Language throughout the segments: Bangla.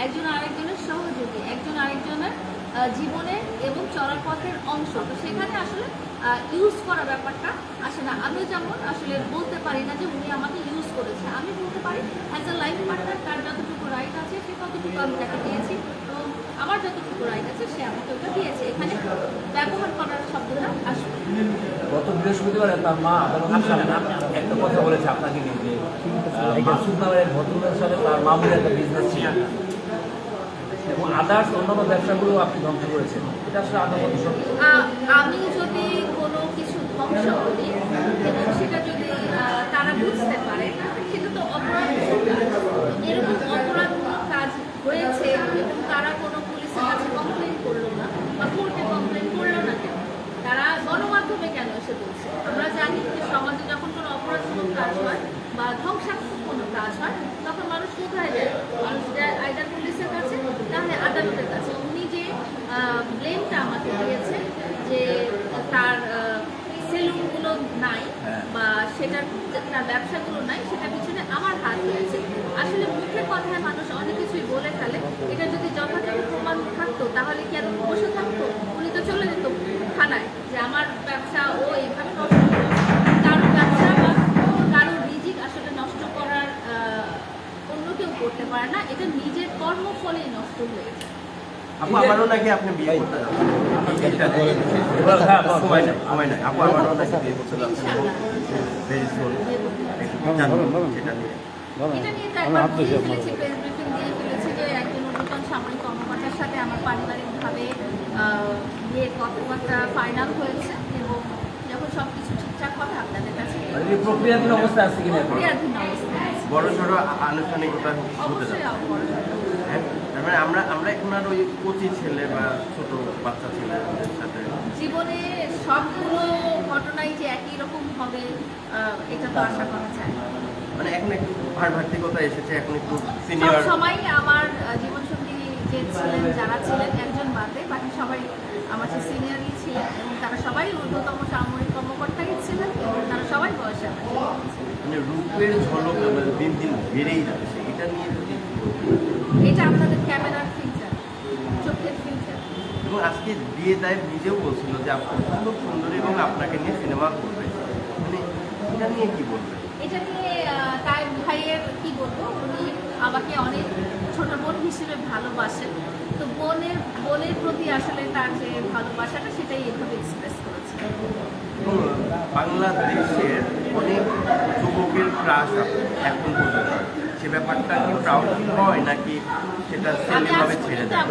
একজন আরেকজনের সহযোগী, একজন আরেকজনের জীবনের এবং চলার পথের অংশ। তো সেখানে আসলে ইউজ করা ব্যাপারটা আসে না। আমিও যেমন আসলে বলতে পারি না যে উনি আমাকে ইউজ করেছে, আমি বলতে পারি অ্যাজ এ লাইফ পার্টনার তার যতটুকু রাইট আছে সে ততটুকু আমি তাকে দিয়েছি, এবং আমার যতটুকু রাইট আছে সে আমাকে ওটা দিয়েছে। এখানে ব্যবহার করার শব্দটা আসবে। গত বৃহস্পতিবারে তার মা একটা কথা বলেছে আপনাকে নিয়ে যে মাসুদ নামের এক ভদ্রলোকের সাথে তার মামুর একটা বিজনেস ছিল এবং আদার্স অন্যান্য ব্যবসাগুলো আপনি ধ্বংস করেছেন। এটা আসলে আদৌ আমি যদি কোনো কিছু ধ্বংস করি এবং সেটা যদি তারা বুঝতে পারে, সেটা তো অপরাধ। এরকম অপরাধ কাজ হয়েছে এবং তারা কোনো পুলিশের কাছে কমপ্লেন করলো না বা কোর্টে কমপ্লেন করলো না কেন, তারা গণমাধ্যমে কেন এসে বলছে? আমরা জানি যে সমাজে যখন কোনো অপরাধমূলক কাজ হয় বা ধ্বংসাত্মক কোনো কাজ হয় তখন মানুষ কোথায় যায়? মানুষ যায় আইদার পুলিশের কাছে, তাহলে আদালতের কাছে। উনি যে ব্লেমটা আমাকে দিয়েছে যে তার সেলুনগুলো নাই বা সেটার তার ব্যবসাগুলো নাই, সেটার পিছনে আমার হাত রয়েছে। আসলে মুখের কথায় মানুষ অনেক কিছুই বলে ফেলে। এটা যদি যথাযথ প্রমাণ থাকতো তাহলে কি আর বসে থাকতো? উনি তো চলে যেত থানায় যে আমার ব্যবসা ও এইভাবে নষ্ট করে। কারোর ব্যবসা বা কারোর রিজিক আসলে নষ্ট করার অন্য কেউ করতে পারে না, এটা নিজের কর্মফলেই নষ্ট হয়ে যায়। আপু আমারও নাকি আপনি বিয়ে করতে যাচ্ছেন। সময় নাই আপু, আমারও নাকি বিয়ে করতে যাচ্ছেন ভেরি সুন। এটা নিয়ে তো একবার বলে ফেলেছি, প্রেস ব্রিফিং দিয়ে ফেলেছি যে একজন ঊর্ধ্বতন সামরিক কর্মকর্তার সাথে আমার পারিবারিকভাবে বিয়ের কথাবার্তা ফাইনাল হয়েছে এবং যখন সব কিছু ঠিকঠাক হবে আপনাদের কাছে প্রক্রিয়াধীন অবস্থা আছে কিনা? প্রক্রিয়াধীন অবস্থা বড় সড়ো আনুষ্ঠানিকতা হতে অবশ্যই যাচ্ছে। হ্যাঁ, তার মানে আমরা এখন আর ওই কচি ছেলে বা ছোট বাচ্চা ছেলেদের সাথে জীবনে সবগুলো ঘটনাই যে একই রকম হবে এটা তো আশা করা যায় না। মানে এখন একটু ভার্তিকতা এসেছে, এখন একটু সিনিয়র। সবাই আমার জীবনসঙ্গী যে ছিলেন, যারা ছিলেন একজন বাদে বাকি সবাই আমার যে সিনিয়রই ছিলেন এবং তারা সবাই ঊর্ধ্বতম সামরিক কর্মকর্তাই ছিলেন এবং তারা সবাই বয়সে আমার মানে রূপের ঝলক দিন দিন বেড়েই যাচ্ছে, এটা নিয়ে যদি এটা আপনাদের ক্যামেরার ফিল্টার, চোখের ফিল্টার। এবং আজকে বিয়ে দায় নিজেও বলছিল যে আপনি খুব সুন্দরী এবং আপনাকে নিয়ে সিনেমা করবে, মানে এটা নিয়ে কি বলবেন? এটা নিয়ে তাই ভাইয়ের কি বলবো, উনি আমাকে অনেক ছোট বোন হিসেবে ভালোবাসেন। তো বোনের প্রতি আসলে তার যে ভালোবাসাটা সেটাই এভাবে এক্সপ্রেস করেছে। বাংলাদেশের অনেক যুবকের ক্রাশ এখন পর্যন্ত, সে ব্যাপারটা কি প্রাউড ফিল হয় নাকি সেটা সেভাবে ছেড়ে দেয়?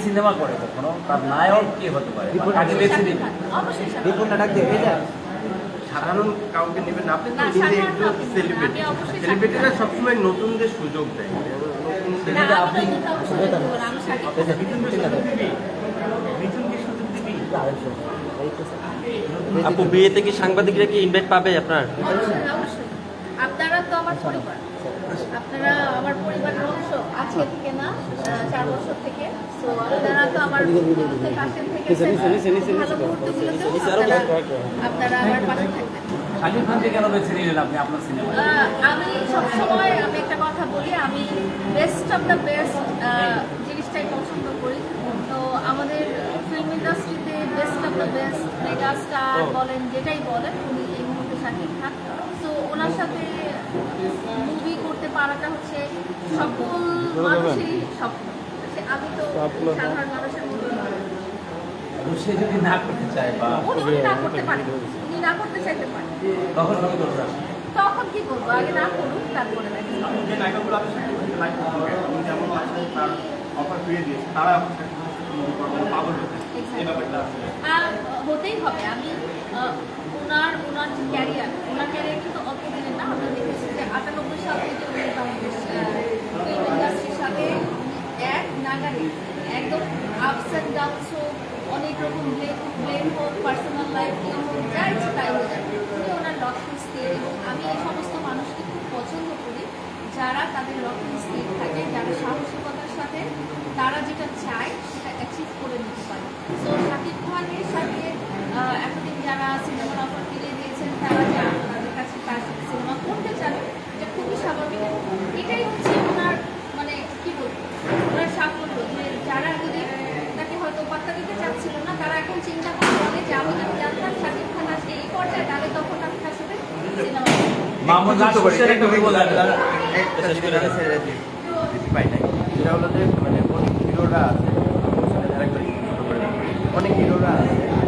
সিনেমা করে কখনো তার নায়ক কে হতে পারে? সাধারণ কাউকে নেবেন আপনি তো নিজে একজন সেলিব্রিটি, সেলিব্রিটিরা সবসময় নতুনদের সুযোগ দেয়। আপু বিয়েতে কি সাংবাদিকরা কি ইনভাইট পাবে আপনার? আপনারা তো আমার পরিবার, আপনারা আমার পরিবারের অংশ আজকে থেকে না 4 বছর থেকে। তো আপনারা তো আমার পাশে থেকে আপনারা আমার পাশে থাকবেন। শাকিব খানকে কেন বেছে নিলেন আপনি আপনার সিনেমা? আমি সবসময় আমি একটা কথা বলি, আমি বেস্ট অফ দ্য বেস্ট জিনিসটাই পছন্দ করি। তো আমাদের ফিল্ম ইন্ডাস্ট্রিতে best of the best mega star বলেন যেটাই বলেন, উনি এই মুহূর্তে শাকিব খান। তো ওনার সাথে মুভি করতে পারাটা হচ্ছে সকল মানুষেরই স্বপ্ন। আমি তো সাধারণ মানুষের মধ্যে সে যদি না করতে চায় বা উনি না করতে পারেন, উনি না করতে চাইতে পারেন, তখন কি করবেন? তখন কি করবো? আগে না করুন, তারপরে দেখি। যে নায়িকাগুলো আপনি যেমন আছেন তার অফার পেয়ে দিয়েছে, তারা পাগল হতে এই ব্যাপারটা হতেই হবে। আমি ওনার যে ক্যারিয়ার, ওনার ক্যারিয়ার কিন্তু অল্প দিনের না। আমরা দেখেছি যে 98 সাল থেকে উনি বাংলাদেশ ফিল্ম ইন্ডাস্ট্রির সাথে এক নাগারে একদম আপস অ্যান্ড ডাউনসও অনেক রকম ব্লেম হোক, পার্সোনাল লাইফ হোক, যা ইচ্ছে তাই হয়ে যায়। উনি ওনার লক্ষ্য স্থির, এবং আমি এই সমস্ত মানুষকে খুব পছন্দ করি যারা তাদের লক্ষ্য স্থির থাকে, যারা সাহসিকতার সাথে তারা যেটা চায় সেটা অ্যাচিভ করে নিতে পারে। সো শাকিব খানের সাথে এতদিন যারা সিনেমার অফার ফিরিয়ে দিয়েছেন, তারা যে আপনাদের কাছে তার সাথে সিনেমা করতে চান, এটা খুবই স্বাভাবিক। মামুন যুক্ত করি, রাজশাহীর একটা বলে একটা জিনিস আমি ছেড়ে দিতে পাই নাই। সেটা হলো যে মানে অনেক হিরোরা আছে, অনেক হিরোরা আছে